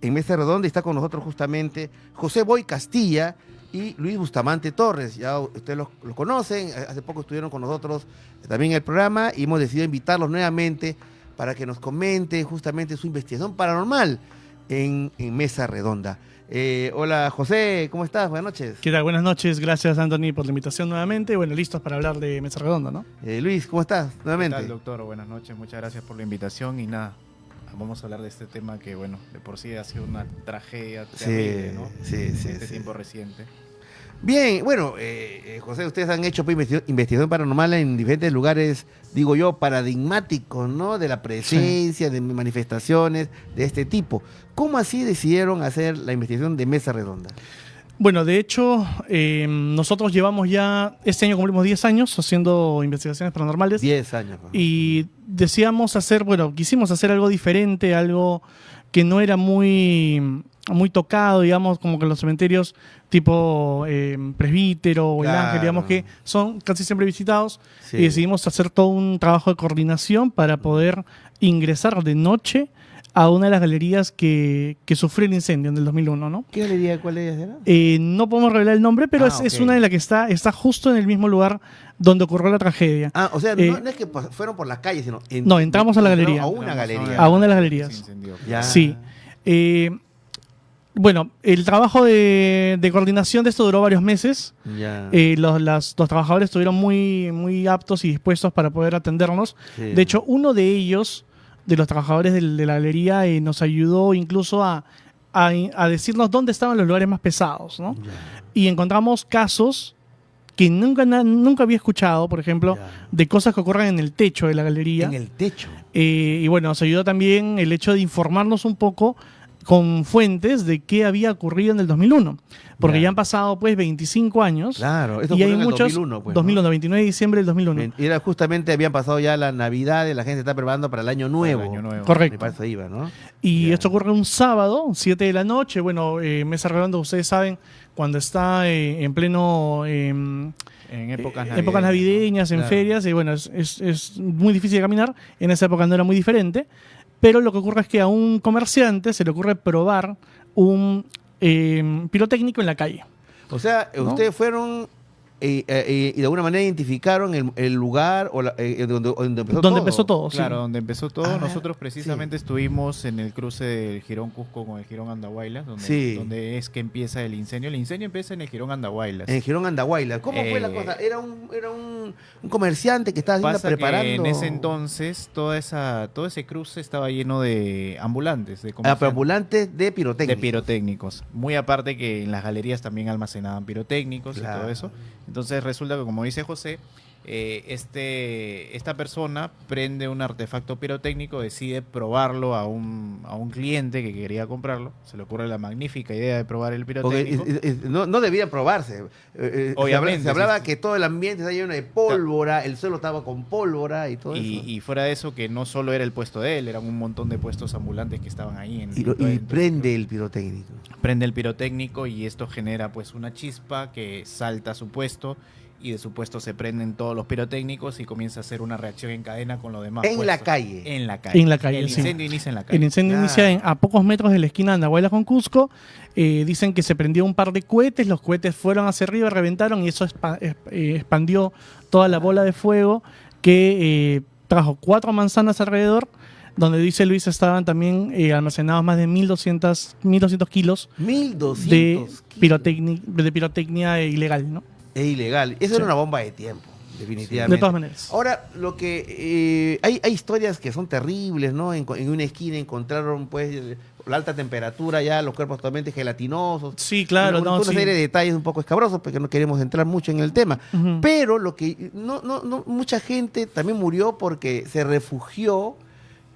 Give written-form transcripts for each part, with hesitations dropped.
en Mesa Redonda y está con nosotros justamente José Boy Castilla y Luis Bustamante Torres. Ya ustedes lo conocen, hace poco estuvieron con nosotros también en el programa y hemos decidido invitarlos nuevamente para que nos comente justamente su investigación paranormal en Mesa Redonda. Hola José, ¿cómo estás? Buenas noches. ¿Qué tal? Buenas noches, gracias Anthony por la invitación nuevamente. Bueno, listos para hablar de Mesa Redonda, ¿no? Luis, ¿cómo estás? Nuevamente. ¿Qué tal, doctor? Buenas noches, muchas gracias por la invitación y nada, vamos a hablar de este tema que, bueno, de por sí ha sido una tragedia terrible, ¿no? Sí, en este tiempo reciente. Bien, bueno, José, ustedes han hecho pues, investigación paranormal en diferentes lugares, digo yo, paradigmáticos, ¿no? De la presencia, de manifestaciones de este tipo. ¿Cómo así decidieron hacer la investigación de Mesa Redonda? Bueno, de hecho, nosotros llevamos ya, este año cumplimos 10 años haciendo investigaciones paranormales. 10 años. ¿No? Y quisimos hacer algo diferente, algo que no era muy tocado, digamos, como que los cementerios tipo Presbítero o El Ángel, digamos, que son casi siempre visitados. Sí. Y decidimos hacer todo un trabajo de coordinación para poder ingresar de noche a una de las galerías que sufrió el incendio en el 2001, ¿no? ¿Qué galería? ¿Cuál era? No podemos revelar el nombre, pero es una de las que está justo en el mismo lugar donde ocurrió la tragedia. O sea, no es que fueron por la calle, sino... no, entramos a la galería. A una galería. A una de las galerías. Ya. Sí. Bueno, el trabajo de coordinación de esto duró varios meses. Ya. Los trabajadores estuvieron muy aptos y dispuestos para poder atendernos. Sí. De hecho, uno de ellos, de los trabajadores de la galería, nos ayudó incluso a decirnos dónde estaban los lugares más pesados, ¿no? Ya. Y encontramos casos que nunca había escuchado, por ejemplo, de cosas que ocurren en el techo de la galería. En el techo. Y bueno, nos ayudó también el hecho de informarnos un poco con fuentes de qué había ocurrido en el 2001. Porque ya han pasado, pues, 25 años. Claro, esto y ocurrió hay en muchos, el 2001, pues, 2001, ¿no? 29 de diciembre del 2001. Era justamente, habían pasado ya la Navidad y la gente está preparando para el Año Nuevo. Correcto. Y para eso iba, ¿no? Y esto ocurre un sábado, 7 de la noche. Bueno, Mesa Redonda, ustedes saben, cuando está en pleno... en épocas navideñas, en ferias, y bueno, es muy difícil de caminar. En esa época no era muy diferente. Pero lo que ocurre es que a un comerciante se le ocurre probar un pirotécnico en la calle. O sea, ¿no? Ustedes fueron y de alguna manera identificaron el lugar o donde empezó todo. Claro, donde empezó todo. Nosotros precisamente estuvimos en el cruce del Jirón Cusco con el Jirón Andahuaylas, donde es que empieza el incendio. El incendio empieza en el Jirón Andahuaylas. En el Jirón Andahuaylas. ¿Cómo fue la cosa? Era un comerciante que estaba preparando. Que en ese entonces todo ese cruce estaba lleno de ambulantes, pero ambulantes de pirotécnicos. De pirotécnicos. Muy aparte que en las galerías también almacenaban pirotécnicos y todo eso. Entonces resulta que, como dice José, esta persona prende un artefacto pirotécnico, decide probarlo a un cliente que quería comprarlo. Se le ocurre la magnífica idea de probar el pirotécnico. No debía probarse. Obviamente. Se hablaba que todo el ambiente estaba lleno de pólvora, el suelo estaba con pólvora y todo eso. Y fuera de eso, que no solo era el puesto de él, eran un montón de puestos ambulantes que estaban ahí. Y prende el pirotécnico. Prende el pirotécnico y esto genera pues una chispa que salta a su puesto. Y de su puesto se prenden todos los pirotécnicos y comienza a hacer una reacción en cadena con los demás puestos. En la calle. El incendio inicia en la calle. El incendio inicia a pocos metros de la esquina de Andahuaylas con Cusco. Dicen que se prendió un par de cohetes, los cohetes fueron hacia arriba, reventaron y eso expandió toda la bola de fuego que trajo 4 manzanas alrededor, donde dice Luis estaban también almacenados más de 1.200 kilos de pirotecnia ilegal, ¿no? Es ilegal. Eso era una bomba de tiempo, definitivamente. De todas maneras. Ahora, lo que hay historias que son terribles, ¿no? En una esquina encontraron, pues, la alta temperatura, ya los cuerpos totalmente gelatinosos. Sí, claro. Una serie de detalles un poco escabrosos, porque no queremos entrar mucho en el tema. Pero lo que mucha gente también murió porque se refugió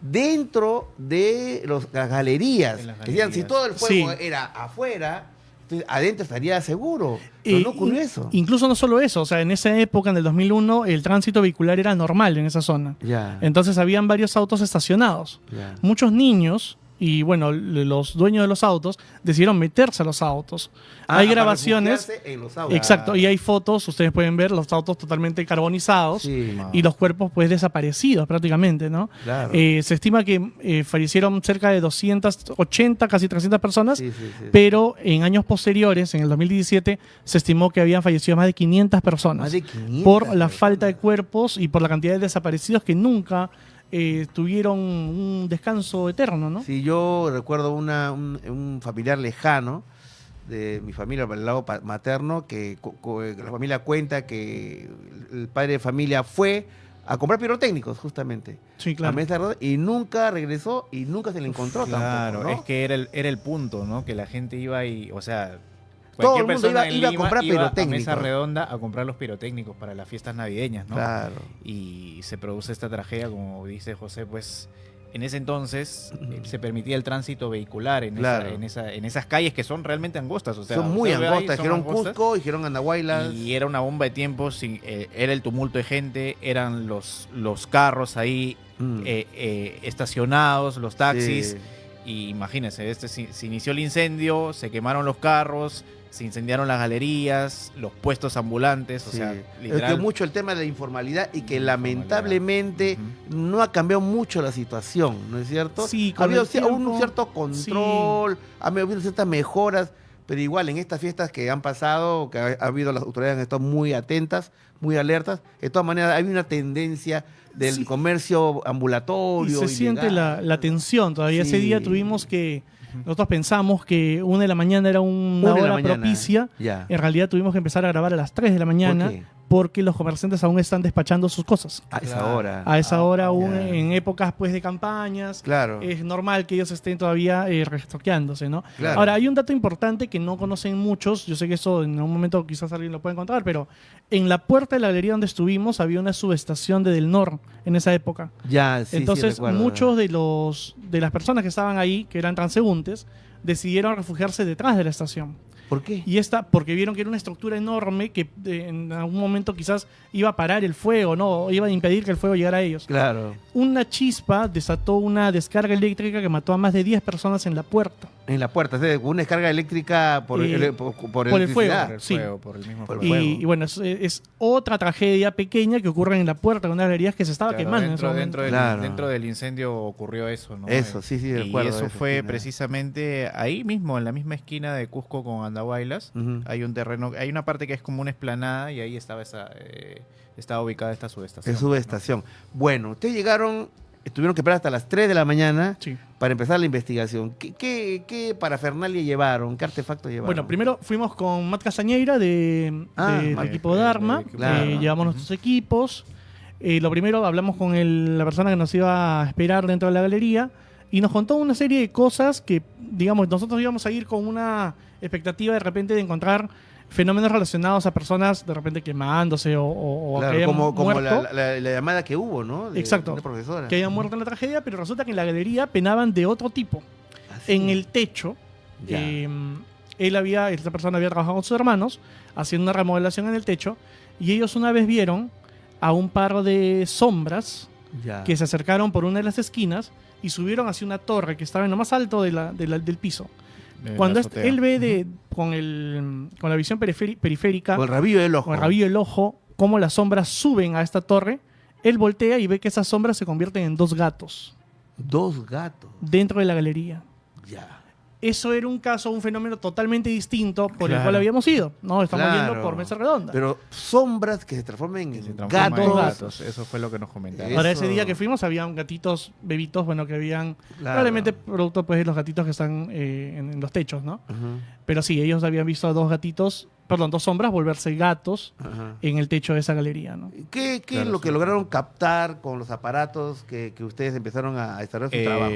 dentro de las galerías. Decían, si todo el fuego era afuera, adentro estaría seguro, pero no ocurrió eso. Incluso no solo eso, o sea, en esa época, en el 2001, el tránsito vehicular era normal en esa zona. Entonces habían varios autos estacionados. Muchos niños y bueno, los dueños de los autos decidieron meterse a los autos. Hay para grabaciones. refugiarse en los autos. Exacto, y hay fotos, ustedes pueden ver los autos totalmente carbonizados Sí, y los cuerpos pues desaparecidos prácticamente, ¿no? claro. Se estima que fallecieron cerca de 280, casi 300 personas, Sí, sí, sí. pero en años posteriores, en el 2017, se estimó que habían fallecido más de 500 personas Más de 500 por la personas. falta de cuerpos y por la cantidad de desaparecidos que nunca tuvieron un descanso eterno, ¿no? Sí, yo recuerdo un familiar lejano de mi familia, por el lado materno, que la familia cuenta que el padre de familia fue a comprar pirotécnicos, justamente. Sí, A claro. Mesa Redonda, y nunca regresó y nunca se le encontró Claro, tampoco, ¿no? es que era el punto, ¿no? Que la gente iba y, o sea, Todo cualquier el mundo persona iba en a comprar iba a pirotécnicos. Mesa Redonda a comprar los pirotécnicos para las fiestas navideñas, ¿no? Claro. Y se produce esta tragedia, como dice José, pues en ese entonces se permitía el tránsito vehicular Claro. en esas calles que son realmente angostas. O sea, Son muy usted ve ahí, angostas, son dijeron angostas, Cusco, dijeron Andahuaylas. y era una bomba de tiempo, era el tumulto de gente, eran los carros ahí Mm. estacionados, los taxis. Sí. Y imagínense, se inició el incendio, se quemaron los carros, se incendiaron las galerías, los puestos ambulantes, o Sí. sea, Es literal. que mucho el tema de la informalidad y que Informalidad. lamentablemente Ujú. no ha cambiado mucho la situación, ¿no es cierto? Sí, ha con habido el tiempo, un cierto control, ha habido ciertas mejoras, pero igual en estas fiestas que han pasado, que ha habido, las autoridades han estado muy atentas, muy alertas, de todas maneras hay una tendencia del Sí. comercio Y ambulatorio. se siente ilegal. la tensión todavía. Ese Sí. día tuvimos que, nosotros pensamos que 1 de la mañana era una 1 de la hora mañana. propicia. Ya. En realidad tuvimos que empezar a grabar a las 3 de la mañana ¿Por qué? porque los comerciantes aún están despachando sus cosas. A esa Claro. hora. A esa hora, aún ya. en épocas pues de campañas, Claro. es normal que ellos estén todavía restoqueándose, ¿no? Claro. Ahora, hay un dato importante que no conocen muchos, yo sé que eso en algún momento quizás alguien lo puede encontrar, pero en la puerta de la galería donde estuvimos había una subestación de Del Nor en esa época. Ya, sí, Entonces, sí, recuerdo. muchos de las personas que estaban ahí, que eran transeúntes, decidieron refugiarse detrás de la estación. ¿Por qué? Y porque vieron que era una estructura enorme que en algún momento quizás iba a parar el fuego, ¿no? O iba a impedir que el fuego llegara a ellos. Claro. Una chispa desató una descarga eléctrica que mató a más de 10 personas en la puerta. En la puerta, o sea, una descarga eléctrica por Por el electricidad. fuego. Por el Sí. fuego, por el mismo Por el fuego. fuego. Y bueno, es otra tragedia pequeña que ocurre en la puerta de una galería que se estaba Claro, quemando en ese momento. Claro. dentro del incendio ocurrió eso, ¿no? Eso, sí, sí, Y recuerdo eso eso, fue sí, precisamente ahí mismo, en la misma esquina de Cusco con Andahuaylas. Ujú. Hay un terreno, hay una parte que es como una explanada y ahí estaba estaba ubicada esta subestación. Es subestación. Bueno, ustedes llegaron, tuvieron que esperar hasta las 3 de la mañana Sí. para empezar la investigación. ¿Qué parafernalia llevaron? ¿Qué artefactos llevaron? Bueno, primero fuimos con Matt Castañeira del Matt. equipo Dharma. Claro. Llevamos nuestros equipos. Lo primero hablamos con la persona que nos iba a esperar dentro de la galería y nos contó una serie de cosas que, digamos, nosotros íbamos a ir con una expectativa de repente de encontrar fenómenos relacionados a personas de repente quemándose o Claro, que hayan como muerto. la llamada que hubo, ¿no? Exacto. Una profesora. Que hayan muerto en la tragedia, pero resulta que en la galería penaban de otro tipo. Así. En el techo, Ya. esta persona había trabajado con sus hermanos haciendo una remodelación en el techo y ellos una vez vieron a un par de sombras Ya. que se acercaron por una de las esquinas y subieron hacia una torre que estaba en lo más alto del piso. Cuando él ve con la visión periférica, Con el rabillo del ojo. con el rabillo del ojo, cómo las sombras suben a esta torre, él voltea y ve que esas sombras se convierten en 2 gatos 2 gatos. dentro de la galería. Ya. Eso era un fenómeno totalmente distinto por el Claro. cual habíamos ido. No, estamos Claro. yendo por Mesa Redonda. Pero sombras que se transformen Que se en transforman en gatos. gatos. Eso fue lo que nos comentaron. Eso- Ahora, ese día que fuimos, habían gatitos, bebitos, bueno, que habían Claro. probablemente producto pues, de los gatitos que están en los techos, ¿no? Ajá, Pero sí, ellos habían visto a 2 sombras volverse gatos ajá. en el techo de esa galería, ¿no? ¿Qué Claro, es lo que sí. lograron captar con los aparatos que ustedes empezaron a desarrollar su trabajo?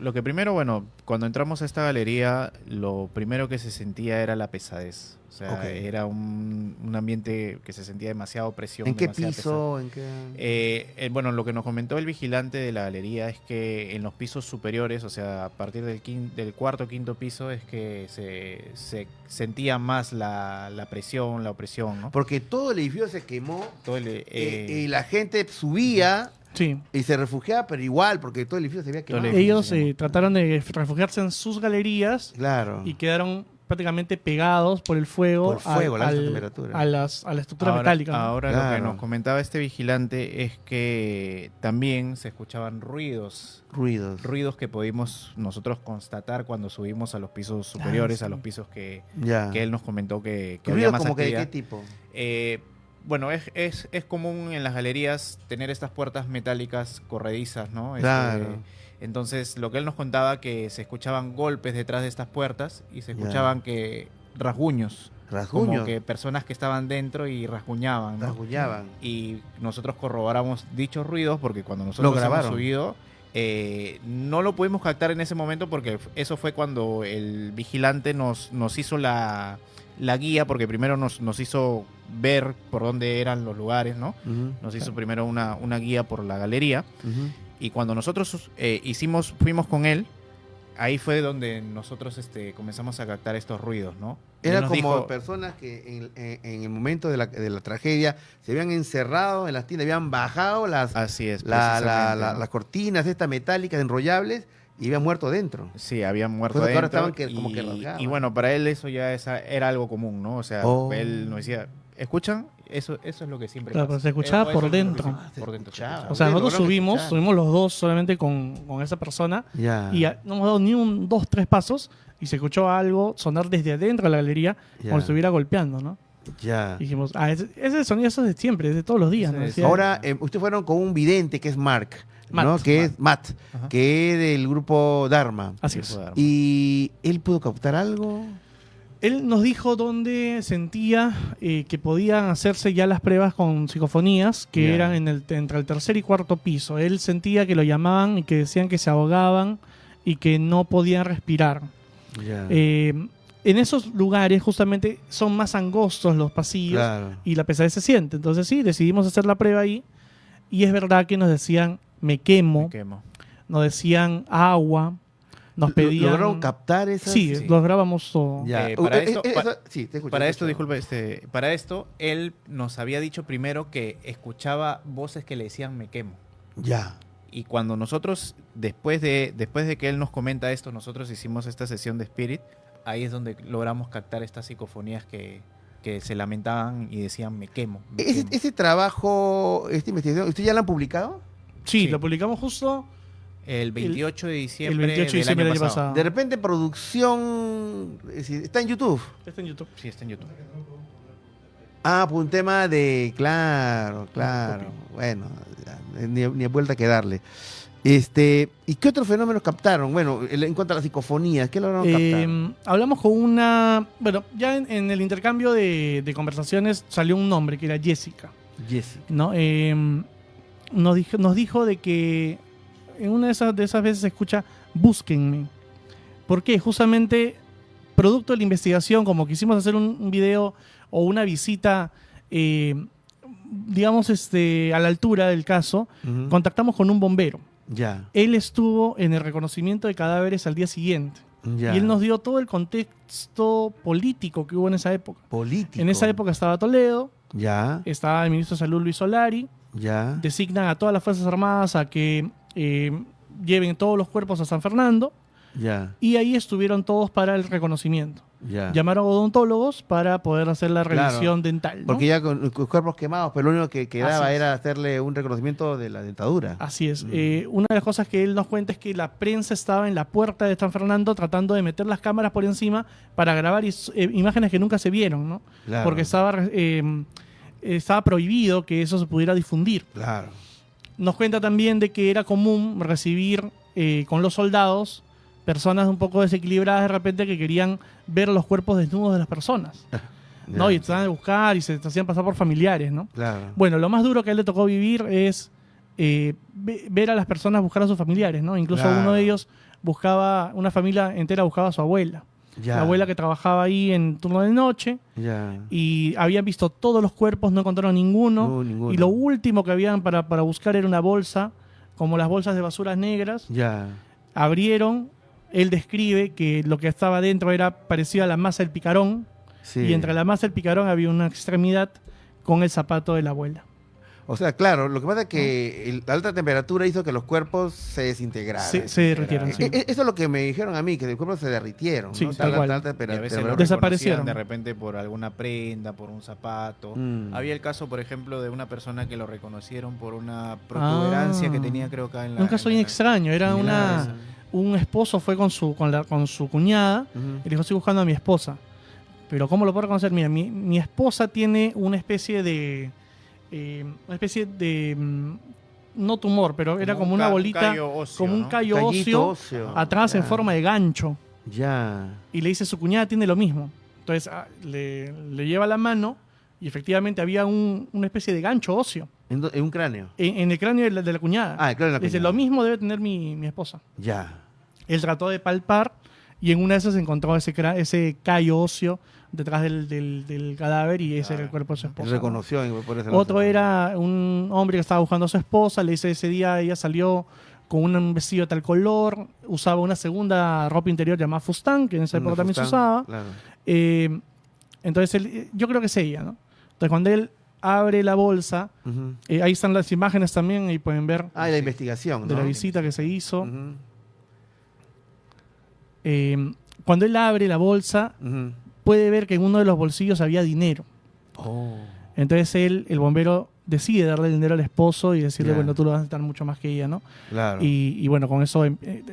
Lo que primero, bueno, cuando entramos a esta galería, lo primero que se sentía era la pesadez. O sea, Ok. era un ambiente que se sentía demasiado presión. ¿En qué demasiada piso? ¿En qué? Bueno, lo que nos comentó el vigilante de la galería es que en los pisos superiores, o sea, a partir del cuarto o quinto piso, es que se sentía más la presión, la opresión, ¿no? Porque todo el edificio se quemó Todo y la gente subía Sí. Y se refugiaba, pero igual, porque todo el edificio se había quemado. el edificio. Ellos trataron de refugiarse en sus galerías Claro. y quedaron prácticamente pegados por el fuego, Por fuego, la alta temperatura. a la estructura metálica, ¿no? Ahora lo Claro. que nos comentaba este vigilante es que también se escuchaban ruidos Ruidos. que pudimos nosotros constatar cuando subimos a los pisos superiores, sí. a los pisos que Ya. él nos comentó que había ¿Ruidos más como que de qué actividad. tipo? Bueno, es común en las galerías tener estas puertas metálicas corredizas, ¿no? Claro. Entonces, lo que él nos contaba que se escuchaban golpes detrás de estas puertas y se Ya. escuchaban que rasguños, como Rasguños. que personas que estaban dentro y rasguñaban, ¿no? Rasguñaban. Y nosotros corroboramos dichos ruidos porque cuando nosotros Lo hemos grabaron. subido, no lo pudimos captar en ese momento porque eso fue cuando el vigilante nos hizo la guía, porque primero nos hizo ver por dónde eran los lugares, ¿no? Ujú, Nos hizo primero una guía por la galería ujú. y cuando nosotros fuimos con él, ahí fue donde nosotros comenzamos a captar estos ruidos, ¿no? Y él Era nos como dijo- personas que en el momento de la tragedia se habían encerrado en las tiendas, habían bajado las Así es, las precisamente, ¿no? cortinas estas metálicas enrollables y habían muerto dentro. Sí, habían muerto Pues que ahora adentro estaban como que rasgaban. y bueno, para él eso ya era algo común, ¿no? O sea, Oh. él nos decía, ¿escuchan? Eso es lo que siempre Claro, pasa. pero se escuchaba Eso por es lo que dentro. siempre- Se por dentro se escuchaba. escuchaba. O sea, Ustedes nosotros lograron escuchar. subimos los dos solamente con esa persona Ya. y no hemos dado ni 2, 3 pasos y se escuchó algo sonar desde adentro de la galería Ya. como si estuviera golpeando, ¿no? Ya. Y dijimos, ese sonido eso es de siempre, es de todos los días, ¿no? Ese es- Decía- Ahora, ustedes fueron con un vidente que es Mark, ¿no? Matt. Que es Matt, Ajá. que es del grupo Dharma. Así es. ¿Y él pudo captar algo? Él nos dijo dónde sentía que podían hacerse ya las pruebas con psicofonías, que Ya. eran entre el tercer y cuarto piso. Él sentía que lo llamaban y que decían que se ahogaban y que no podían respirar. Ya. En esos lugares justamente son más angostos los pasillos Claro. y la pesadez se siente. Entonces sí, decidimos hacer la prueba ahí y es verdad que nos decían me quemo, Me quemo. nos decían agua, nos pedían... ¿Lograron captar esas? Sí, Sí. los grabamos todo. Ya. Para esto- Sí, te escucho. Para te esto, escucho. disculpe, para esto, él nos había dicho primero que escuchaba voces que le decían me quemo. Ya. Y cuando nosotros, después de que él nos comenta esto, nosotros hicimos esta sesión de Spirit, ahí es donde logramos captar estas psicofonías que se lamentaban y decían me quemo. Me quemo". Ese trabajo, esta investigación, ¿ustedes ya la han publicado? Sí, Sí. lo publicamos justo El 28 de diciembre, 28 de diciembre del año pasado. De repente producción, es decir, está en YouTube. Está en YouTube. Sí, está en YouTube. Ah, por un tema de, claro. Bueno, ya, ni vuelta que darle. ¿Y qué otros fenómenos captaron? Bueno, en cuanto a las psicofonías, ¿qué lograron captar? Hablamos con una... Bueno, ya en el intercambio de conversaciones salió un nombre que era Jessica, Jessica. ¿no? Nos dijo de que en una de esas veces se escucha búsquenme. ¿Por qué? Justamente producto de la investigación, como quisimos hacer un video o una visita, digamos, a la altura del caso, Ujú. contactamos con un bombero. Ya, Él estuvo en el reconocimiento de cadáveres al día siguiente. ya. Y él nos dio todo el contexto político que hubo en esa época. Político. En esa época estaba Toledo, Ya, estaba el ministro de Salud Luis Solari, ya. designan a todas las Fuerzas Armadas a que lleven todos los cuerpos a San Fernando Ya, y ahí estuvieron todos para el reconocimiento. ya. Llamaron a odontólogos para poder hacer la Claro. revisión dental, ¿no? Porque ya con cuerpos quemados, pero lo único que quedaba Así es. era hacerle un reconocimiento de la dentadura. Así es. Mm. Una de las cosas que él nos cuenta es que la prensa estaba en la puerta de San Fernando tratando de meter las cámaras por encima para grabar imágenes que nunca se vieron, ¿no? Claro. Porque estaba prohibido que eso se pudiera difundir. Claro. Nos cuenta también de que era común recibir con los soldados personas un poco desequilibradas de repente que querían ver los cuerpos desnudos de las personas, ¿no? Ya, Y trataban de buscar y se hacían pasar por familiares, ¿no? Claro. Bueno, lo más duro que a él le tocó vivir es ver a las personas buscar a sus familiares, ¿no? Incluso Claro. uno de ellos una familia entera buscaba a su abuela. Ya. La abuela que trabajaba ahí en turno de noche Ya. y habían visto todos los cuerpos, no encontraron ninguno. No, ninguno. Y lo último que habían para buscar era una bolsa, como las bolsas de basuras negras. Ya. Abrieron, él describe que lo que estaba dentro era parecido a la masa del picarón. Sí. Y entre la masa del picarón había una extremidad con el zapato de la abuela. O sea, claro, lo que pasa es que la alta temperatura hizo que los cuerpos se desintegraran. Se derritieron, sí. Eso es lo que me dijeron a mí, que los cuerpos se derritieron. Sí, ¿no? tal cual. Y a veces lo Desaparecieron. reconocían de repente por alguna prenda, por un zapato. Había el caso, por ejemplo, de una persona que lo reconocieron por una protuberancia que tenía, creo, acá en la... Un caso bien extraño, era un esposo fue con su cuñada y le dijo, estoy buscando a mi esposa. Pero ¿cómo lo puedo reconocer? Mira, mi esposa tiene una especie de... no tumor, pero era como una bolita, como un callo óseo atrás en forma de gancho. Ya. Y le dice, su cuñada tiene lo mismo. Entonces le lleva la mano y efectivamente había una especie de gancho óseo. ¿En un cráneo? En el cráneo de la cuñada. Ah, el cráneo de la Dice, cuñada. lo mismo debe tener mi esposa. Ya. Él trató de palpar y en una de esas encontró ese callo óseo detrás del cadáver y ese era el cuerpo de su esposa. Reconoció por ese Otro lado. era un hombre que estaba buscando a su esposa, le dice ese día ella salió con un vestido de tal color, usaba una segunda ropa interior llamada fustán, que en esa época también se usaba. Claro. Entonces yo creo que es ella, ¿no? Entonces cuando él abre la bolsa, ahí están las imágenes también, ahí pueden ver Ah, y la investigación, de ¿no? la visita que se hizo. Ujú. Cuando él abre la bolsa, Ujú. puede ver que en uno de los bolsillos había dinero. Oh. Entonces el bombero decide darle el dinero al esposo y decirle, Ya. bueno, tú lo vas a necesitar mucho más que ella, ¿no? Claro. Y bueno, con eso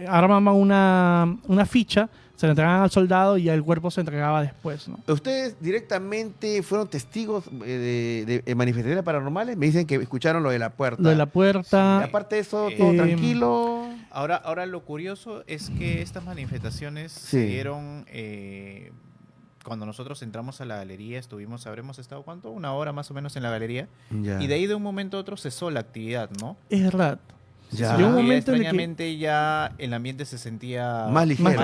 armaban una ficha, se la entregaban al soldado y ya el cuerpo se entregaba después, ¿no? ¿Ustedes directamente fueron testigos de manifestaciones paranormales? Me dicen que escucharon lo de la puerta. Lo de la Y puerta, aparte de eso, todo tranquilo. Ahora lo curioso es que estas manifestaciones Sí. se dieron cuando nosotros entramos a la galería, habremos estado, ¿cuánto? 1 hora más o menos en la galería. Ya. Y de ahí de un momento a otro cesó la actividad, ¿no? es verdad. Ya. Llegó un Y momento en el que extrañamente ya el ambiente se sentía Más ligero. más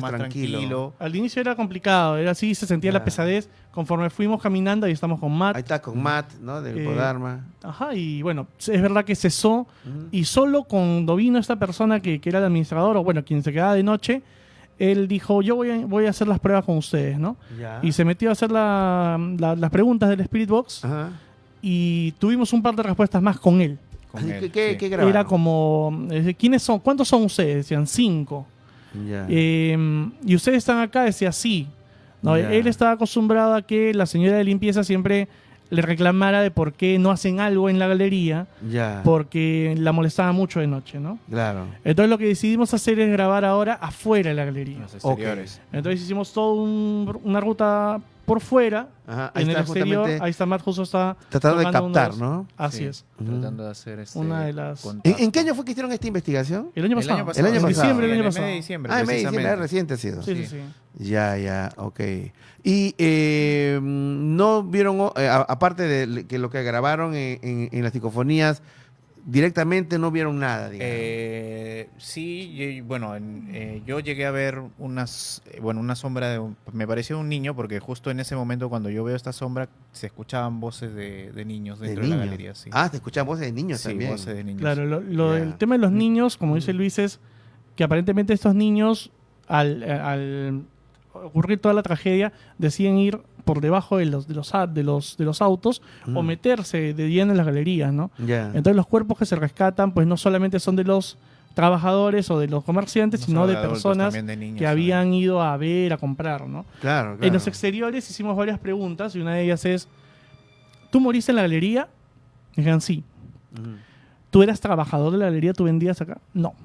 Más tranquilo. tranquilo. al inicio era complicado, era así, se sentía Ya. la pesadez. Conforme fuimos caminando, ahí estamos con Matt. Ahí está con Matt, ¿no? Del grupo Dharma. Ajá, y bueno, es verdad que cesó. Ujú. Y solo cuando vino esta persona que era el administrador, o bueno, quien se quedaba de noche, él dijo, yo voy a hacer las pruebas con ustedes, ¿no? Ya. Y se metió a hacer las preguntas del Spirit Box Ajá. y tuvimos un par de respuestas más con él. Con él, ¿Qué sí. grabaron? Era como, ¿quiénes son? ¿Cuántos son ustedes? Decían 5. Ya. Y ustedes están acá, decía sí. No, Ya. él estaba acostumbrado a que la señora de limpieza siempre le reclamara de por qué no hacen algo en la galería, Ya. porque la molestaba mucho de noche, ¿no? Claro. Entonces lo que decidimos hacer es grabar ahora afuera de la galería. Los exteriores. Entonces hicimos toda una ruta por fuera, Ajá. Ahí en el está exterior. justamente Ahí está Matt, justo está tratando de tocando uno de captar, los- ¿no? Así Sí, es. Tratando de hacer Una de las- contacto. ¿En qué año fue que hicieron esta investigación? El año El pasado. año pasado. El año En pasado. diciembre del En año el mes de pasado. diciembre, Ah, en diciembre, precisamente. reciente ha sido. Sí, sí, Sí. sí. Ya, ok. Y no vieron, aparte de que lo que grabaron en las psicofonías, directamente no vieron nada, digamos. Sí, bueno, yo llegué a ver una sombra me pareció un niño, porque justo en ese momento cuando yo veo esta sombra se escuchaban voces de niños De dentro de la niños. galería, sí. Ah, te escuchan voces de niños Sí, también. voces de niños. Claro, Ya. el tema de los niños, como dice Luis, es que aparentemente estos niños, al ocurrir toda la tragedia, deciden ir por debajo de los autos o meterse de lleno en las galerías, ¿no? Ya. Entonces los cuerpos que se rescatan, pues no solamente son de los trabajadores o de los comerciantes, No sino solo de de adultos, personas también de niños, que habían ido a ver, a comprar, ¿no? Claro, En los exteriores hicimos varias preguntas y una de ellas es, ¿tú moriste en la galería? Dijeron, sí. Ujú, ¿Tú eras trabajador de la galería? ¿Tú vendías acá? No.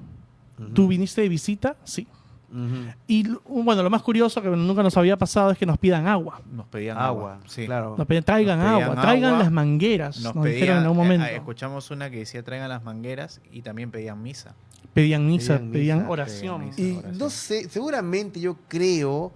ujú, ¿Tú viniste de visita? Sí. ujú. Y bueno, lo más curioso que nunca nos había pasado es que nos pidan agua. Nos pedían Agua, agua, sí. claro. Nos pedían, traigan Nos pedían agua, traigan agua, las mangueras. Nos, dijeron pedían, en algún momento. escuchamos una que decía traigan las mangueras y también pedían misa. Pedían misa, Pedían pedían misa, oración. pedían misa. Y Ahora no sí. sé, seguramente yo creo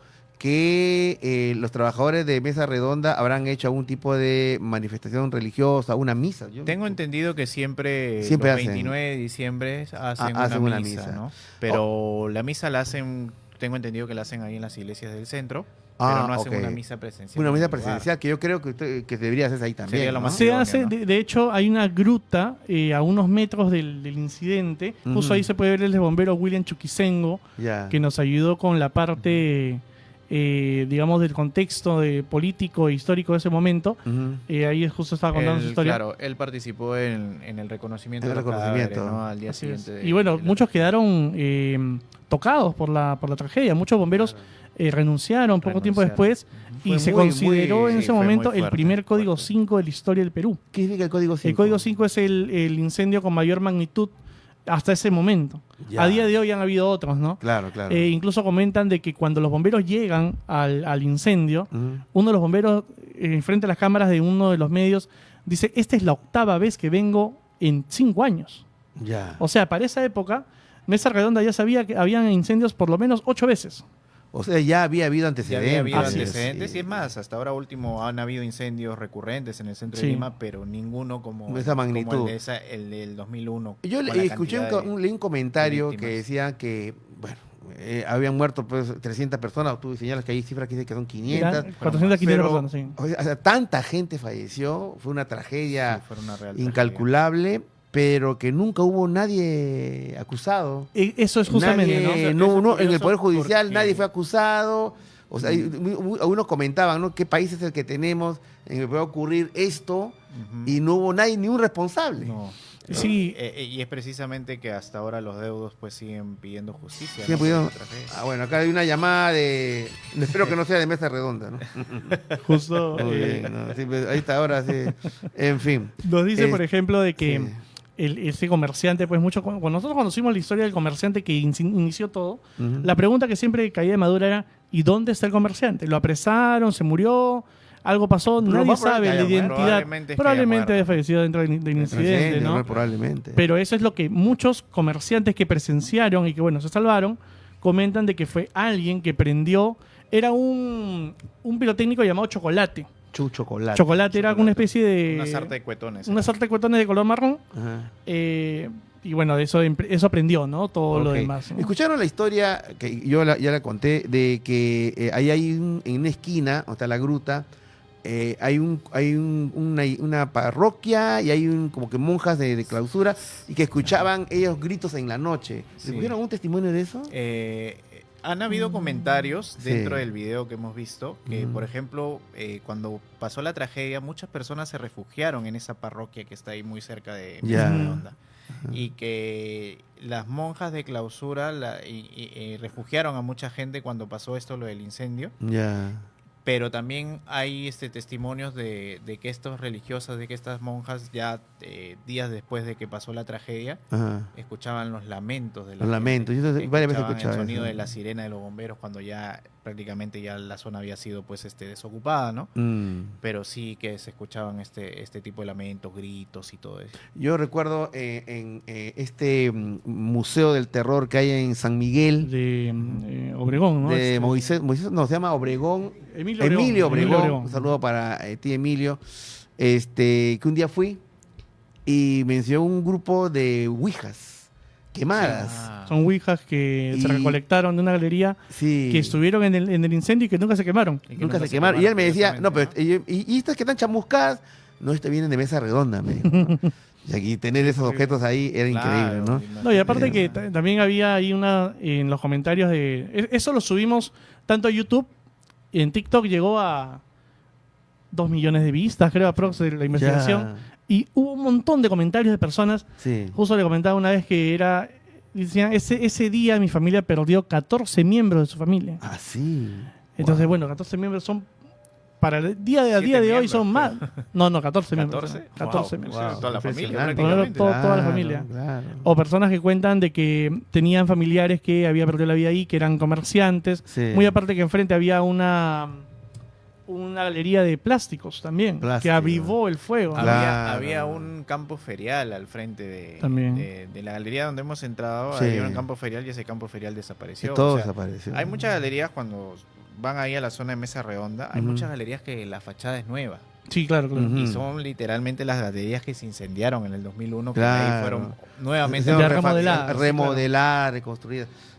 que los trabajadores de Mesa Redonda habrán hecho algún tipo de manifestación religiosa, una misa. Yo- Tengo entendido que siempre Siempre los hacen. 29 de diciembre hacen, hacen una una misa, misa. ¿no? Pero la misa la hacen, tengo entendido que la hacen ahí en las iglesias del centro, pero no hacen ok. una misa presencial. Una en misa el lugar. presencial que yo creo que debería hacerse ahí también. Sería lo ¿no? más Se idóneo, hace, ¿no? de hecho, hay una gruta a unos metros del incidente. Justo Ujú. ahí se puede ver el bombero William Chuquisengo, Ya. que nos ayudó con la parte digamos, del contexto político e histórico de ese momento. Ahí justo estaba contando su historia. Claro, él participó en el reconocimiento El de los reconocimiento. cadáveres, ¿no? Al día Así es. siguiente. Y bueno, de muchos quedaron tocados por la tragedia. Muchos bomberos renunciaron poco tiempo después y Fue se muy, consideró muy- en sí, ese fue muy momento el fuerte, primer Código fuerte. 5 de la historia del Perú. ¿Qué significa el código 5? El Código 5 es el incendio con mayor magnitud hasta ese momento. Ya. A día de hoy han habido otros, ¿no? Claro, claro. Incluso comentan de que cuando los bomberos llegan al incendio, Ujú. uno de los bomberos, frente a las cámaras de uno de los medios, dice, esta es la 8ª vez que vengo en 5 años. Ya. O sea, para esa época, Mesa Redonda ya sabía que habían incendios por lo menos 8 veces. O sea, ya había habido Ya antecedentes. había habido Así es. antecedentes Sí. y es más, hasta ahora último han habido incendios recurrentes en el centro Sí. de Lima, pero ninguno como, De esa como magnitud. el del 2001. Yo con la escuché cantidad de- leí un comentario de que víctimas. decía que, bueno, habían muerto pues 300 personas. Tú señalas que hay cifras que dicen que son 500. Eran 400, 500 pero, personas, sí. o sea, tanta gente falleció. Fue una tragedia Sí, fue una real incalculable, pero que nunca hubo nadie acusado. Eso es justamente, Nadie- ¿no? Eso- no, eso es no, en el curioso Poder Judicial porque- nadie fue acusado. O sea, algunos comentaban, ¿no? ¿Qué país es el que tenemos en el que puede ocurrir esto? Ujú. Y no hubo nadie, ni un responsable. No. Sí. Y es precisamente que hasta ahora los deudos pues siguen pidiendo justicia. Sí, ¿no? pudieron- Por la tragedia. bueno, acá hay una llamada de... Espero que no sea de mesa redonda, ¿no? Justo Muy bien, ¿no? Sí, pues, ahí está ahora, sí. En fin. nos dice, Es- por ejemplo, de que sí. ese comerciante, pues mucho, cuando nosotros conocimos la historia del comerciante que inició todo, Ujú. la pregunta que siempre caía de Maduro era, ¿y dónde está el comerciante? ¿Lo apresaron? ¿Se murió? ¿Algo pasó? Pero Nadie más probable sabe que la haya muerto. identidad. Probablemente es que Probablemente haya haya muerto. fallecido dentro del incidente, ¿no? Probablemente. Pero eso es lo que muchos comerciantes que presenciaron y que, bueno, se salvaron, comentan de que fue alguien que prendió, era un pirotécnico llamado Chocolate. Chocolate. Chocolate era una especie de... Una sarta de cuetones. Una sarta de cuetones de color marrón. Ajá. Y bueno, eso aprendió, ¿no? Todo lo Ok. demás, ¿no? ¿Escucharon la historia que yo ya la conté de que ahí hay en una esquina, hasta la gruta, hay una parroquia y hay como que monjas de clausura y que escuchaban ellos gritos en la noche? Sí. ¿Escucharon algún testimonio de eso? Han habido comentarios Sí. dentro del video que hemos visto que, Ujú. por ejemplo, cuando pasó la tragedia, muchas personas se refugiaron en esa parroquia que está ahí muy cerca de Ya. Mesa Redonda. Y que las monjas de clausura refugiaron a mucha gente cuando pasó esto, lo del incendio. Ya. Pero también hay testimonios de que estos religiosas, de que estas monjas ya días después de que pasó la tragedia, Ajá. escuchaban los lamentos de la Los lamentos. gente, Yo varias veces escuchaban escuchaba el sonido eso. de la sirena de los bomberos cuando ya prácticamente ya la zona había sido pues desocupada, ¿no? Pero sí que se escuchaban este tipo de lamentos, gritos y todo eso. Yo recuerdo en este museo del terror que hay en San Miguel, De Obregón, ¿no? de Moisés, no, se llama Obregón, Emilio Obregón. Un saludo para ti, Emilio. Que un día fui y me enseñó un grupo de ouijas quemadas. Ah. Son ouijas que se Y- recolectaron de una galería Sí. que estuvieron en el incendio y que nunca se quemaron. Y que Nunca se quemaron. Y él me decía, no, pero curiosamente, y estas que están chamuscadas, no, estas vienen de mesa redonda, me dijo, ¿no? Y aquí tener esos objetos ahí era increíble, ¿no? No, y aparte que Sí. también había ahí en los comentarios eso lo subimos tanto a YouTube, y en TikTok llegó a 2 millones de vistas, creo, aprox de la investigación. Y hubo un montón de comentarios de personas. Sí. Justo le comentaba una vez que decían, ese día mi familia perdió 14 miembros de su familia. Ah, sí. Entonces, Wow. bueno, 14 miembros son, para el día de 7 hoy miembros, son más. No, 14 miembros. 14, 14 Wow, miembros. wow. Toda la familia, Impresionante. prácticamente. Toda la familia. Claro. O personas que cuentan de que tenían familiares que habían perdido la vida ahí, que eran comerciantes. Sí. Muy aparte que enfrente había una galería de plásticos también, que Plástico. avivó el fuego. Claro. Había un campo ferial al frente También. de la galería donde hemos entrado. Sí. Había un campo ferial y ese campo ferial Y desapareció. todo O sea, desapareció. hay muchas galerías cuando van ahí a la zona de Mesa Redonda. Hay Ujú. muchas galerías que la fachada es nueva. Sí, claro, claro. Ujú. Y son literalmente las galerías que se incendiaron en el 2001, que Claro. ahí fueron nuevamente Ya Hicieron remodeladas, sí, remodeladas, reconstruidas.